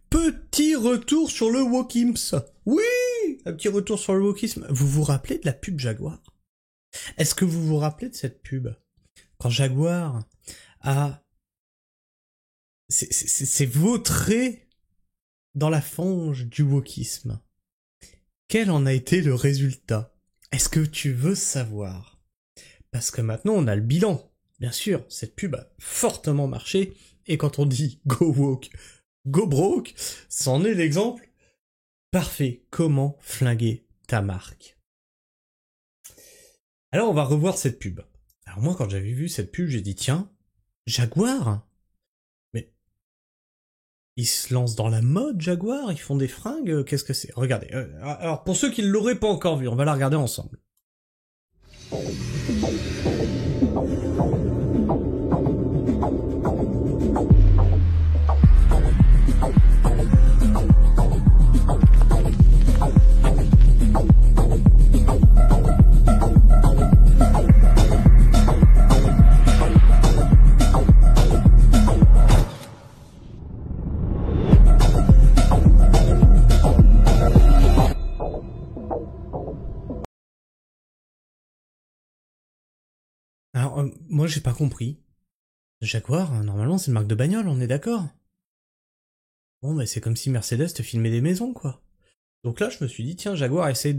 Petit retour sur le wokisme. Oui, un petit retour sur le wokisme. Vous vous rappelez de la pub Jaguar? Est-ce que vous vous rappelez de cette pub? Quand Jaguar a... c'est vautré dans la fange du wokisme. Quel en a été le résultat? Est-ce que tu veux savoir? Parce que maintenant on a le bilan. Bien sûr, cette pub a fortement marché, et quand on dit go woke, go broke, c'en est l'exemple parfait. Comment flinguer ta marque? Alors on va revoir cette pub. Alors moi quand j'avais vu cette pub, j'ai dit tiens, Jaguar? Mais ils se lancent dans la mode Jaguar? Ils font des fringues? Qu'est-ce que c'est? Regardez. Alors pour ceux qui ne l'auraient pas encore vu, on va la regarder ensemble. Alors, moi j'ai pas compris. Jaguar, normalement c'est une marque de bagnole, on est d'accord? Bon, bah c'est comme si Mercedes te filmait des maisons, quoi. Donc là, je me suis dit, tiens, Jaguar essaye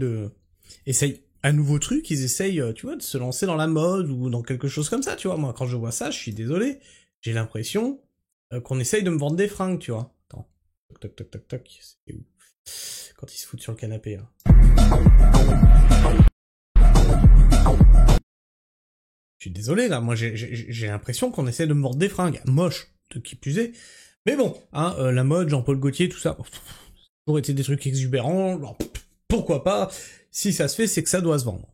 un nouveau truc, ils essayent, tu vois, de se lancer dans la mode ou dans quelque chose comme ça, tu vois. Moi, quand je vois ça, je suis désolé. J'ai l'impression qu'on essaye de me vendre des fringues, tu vois. Attends. Toc, toc, toc, toc, c'est où? Quand ils se foutent sur le canapé, là. Je suis désolé, là. Moi, j'ai l'impression qu'on essaie de me vendre des fringues. Moche, de qui plus est. Mais bon, hein, la mode, Jean-Paul Gaultier, tout ça. Pour été des trucs exubérants, alors, pourquoi pas? Si ça se fait, c'est que ça doit se vendre.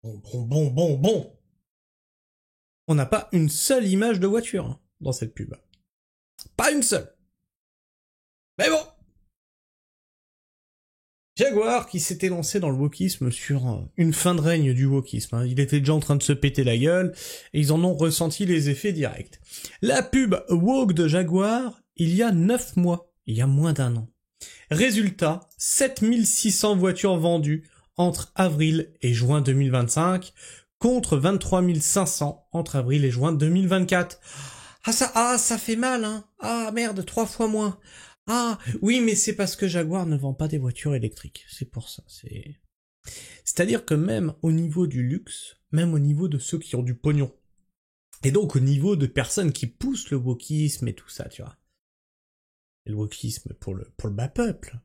Bon. On n'a pas une seule image de voiture hein, dans cette pub. Pas une seule. Mais bon. Jaguar qui s'était lancé dans le wokisme sur une fin de règne du wokisme. Hein. Il était déjà en train de se péter la gueule et ils en ont ressenti les effets directs. La pub woke de Jaguar, il y a 9 mois, il y a moins d'un an. Résultat, 7600 voitures vendues entre avril et juin 2025 contre 23 500 entre avril et juin 2024. Ça fait mal, hein. Ah merde, 3 fois moins. Ah, oui, mais c'est parce que Jaguar ne vend pas des voitures électriques. C'est pour ça, c'est-à-dire que même au niveau du luxe, même au niveau de ceux qui ont du pognon, et donc au niveau de personnes qui poussent le wokisme et tout ça, tu vois. Le wokisme pour le bas peuple.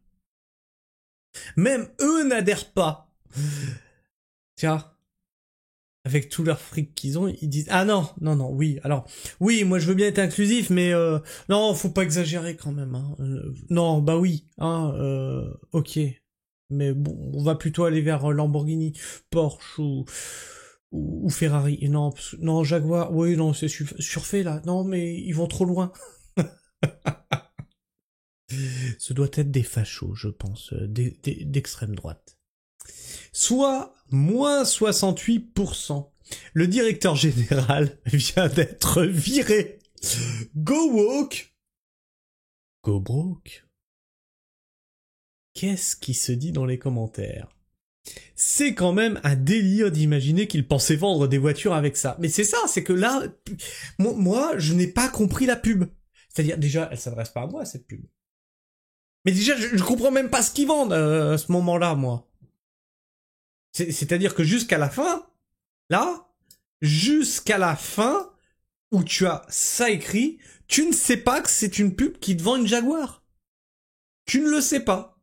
Même eux n'adhèrent pas. Tiens. Avec tout leur fric qu'ils ont, ils disent ah non, oui, alors oui, moi je veux bien être inclusif, mais non, faut pas exagérer quand même. Hein. Non, bah oui, hein, ok, mais bon, on va plutôt aller vers Lamborghini, Porsche ou Ferrari. Non, Jaguar, oui, non, c'est surfait là. Non, mais ils vont trop loin. Ce doit être des fachos, je pense, d'extrême droite. Soit moins 68%. Le directeur général vient d'être viré. Go woke. Go broke. Qu'est-ce qui se dit dans les commentaires? C'est quand même un délire d'imaginer qu'il pensait vendre des voitures avec ça. Mais c'est ça, c'est que là, moi, je n'ai pas compris la pub. C'est-à-dire, déjà, elle s'adresse pas à moi, cette pub. Mais déjà, je comprends même pas ce qu'ils vendent à ce moment-là, moi. C'est-à-dire que jusqu'à la fin, où tu as ça écrit, tu ne sais pas que c'est une pub qui te vend une Jaguar. Tu ne le sais pas.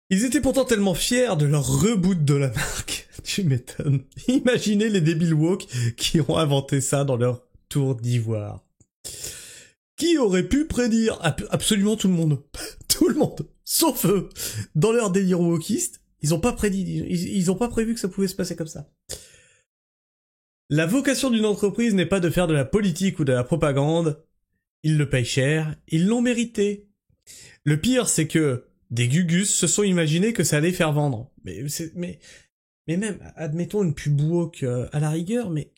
Ils étaient pourtant tellement fiers de leur reboot de la marque. Tu m'étonnes. Imaginez les débiles woke qui ont inventé ça dans leur tour d'ivoire. Qui aurait pu prédire? Absolument tout le monde. Tout le monde. Sauf eux. Dans leur délire wokiste, ils ont pas prévu que ça pouvait se passer comme ça. La vocation d'une entreprise n'est pas de faire de la politique ou de la propagande. Ils le payent cher. Ils l'ont mérité. Le pire, c'est que des gugus se sont imaginés que ça allait faire vendre. Mais même, admettons une pub woke à la rigueur, mais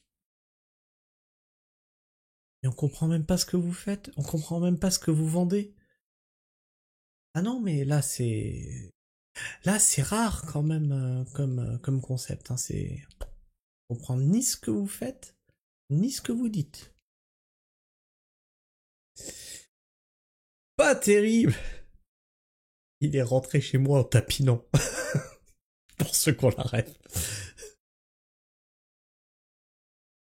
Et on comprend même pas ce que vous faites, on comprend même pas ce que vous vendez. Ah non, mais là c'est rare quand même comme concept. Hein. C'est on comprend ni ce que vous faites, ni ce que vous dites. Pas terrible. Il est rentré chez moi en tapinant. Pour ceux qu'on l'arrête.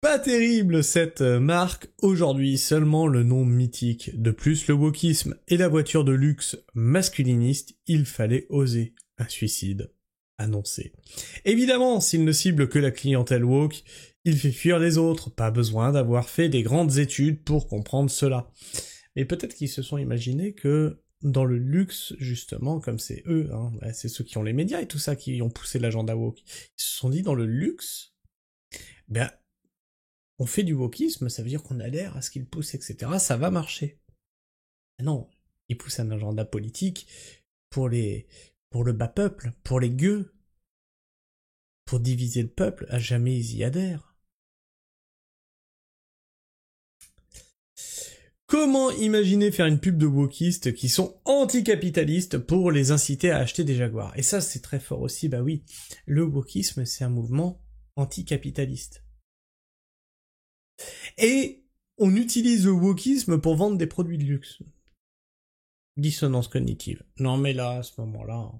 Pas terrible cette marque, aujourd'hui seulement le nom mythique. De plus, le wokisme et la voiture de luxe masculiniste, il fallait oser. Un suicide annoncé. Évidemment, s'il ne cible que la clientèle woke, il fait fuir les autres, pas besoin d'avoir fait des grandes études pour comprendre cela. Mais peut-être qu'ils se sont imaginés que dans le luxe, justement, comme c'est eux, hein, c'est ceux qui ont les médias et tout ça qui ont poussé l'agenda woke, ils se sont dit dans le luxe, ben on fait du wokisme, ça veut dire qu'on adhère à ce qu'il pousse, etc. Ça va marcher. Non, il pousse un agenda politique pour le bas peuple, pour les gueux, pour diviser le peuple. À jamais ils y adhèrent. Comment imaginer faire une pub de wokistes qui sont anticapitalistes pour les inciter à acheter des Jaguars? Et ça, c'est très fort aussi, bah oui. Le wokisme, c'est un mouvement anticapitaliste. Et on utilise le wokisme pour vendre des produits de luxe. Dissonance cognitive. Non mais là, à ce moment-là...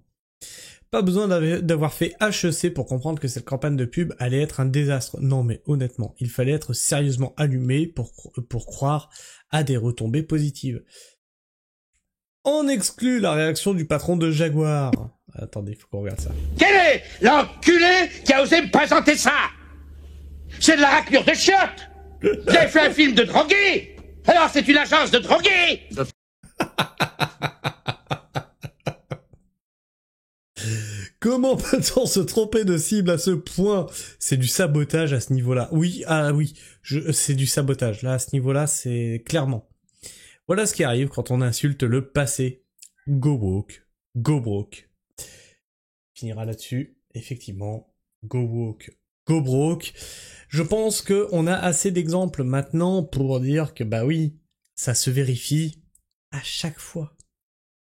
Pas besoin d'avoir fait HEC pour comprendre que cette campagne de pub allait être un désastre. Non mais honnêtement, il fallait être sérieusement allumé pour croire à des retombées positives. On exclut la réaction du patron de Jaguar. Attendez, faut qu'on regarde ça. Quel est l'enculé qui a osé me présenter ça? C'est de la raclure de chiottes. Vous avez fait un film de drogué. Alors c'est une agence de drogués. Comment peut-on se tromper de cible à ce point? C'est du sabotage à ce niveau-là. Oui, c'est du sabotage. Là, à ce niveau-là, c'est clairement. Voilà ce qui arrive quand on insulte le passé. Go woke, go broke. Finira là-dessus. Effectivement, go woke, go broke. Je pense que on a assez d'exemples maintenant pour dire que bah oui, ça se vérifie à chaque fois.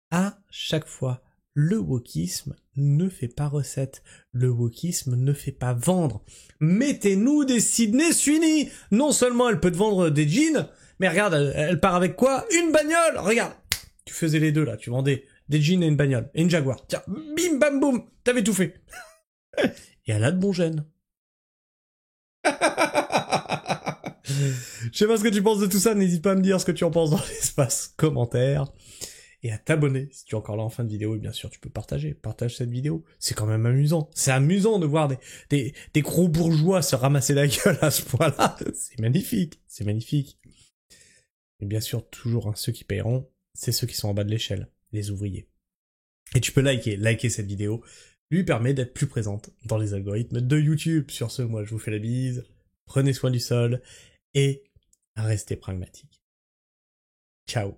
À chaque fois. Le wokisme ne fait pas recette. Le wokisme ne fait pas vendre. Mettez-nous des Sydney Sweeney. Non seulement elle peut te vendre des jeans, mais regarde, elle part avec quoi? Une bagnole. Regarde, tu faisais les deux là, tu vendais des jeans et une bagnole. Et une Jaguar. Tiens, bim bam boum, t'avais tout fait. Et elle a de bons gènes. Je sais pas ce que tu penses de tout ça, n'hésite pas à me dire ce que tu en penses dans l'espace commentaire. Et à t'abonner si tu es encore là en fin de vidéo, et bien sûr tu peux partage cette vidéo, c'est quand même amusant, c'est amusant de voir des gros bourgeois se ramasser la gueule à ce point-là, c'est magnifique, et bien sûr toujours ceux qui paieront, c'est ceux qui sont en bas de l'échelle, les ouvriers. Et tu peux liker cette vidéo, lui permet d'être plus présente dans les algorithmes de YouTube. Sur ce, moi je vous fais la bise, prenez soin du sol, et restez pragmatique. Ciao.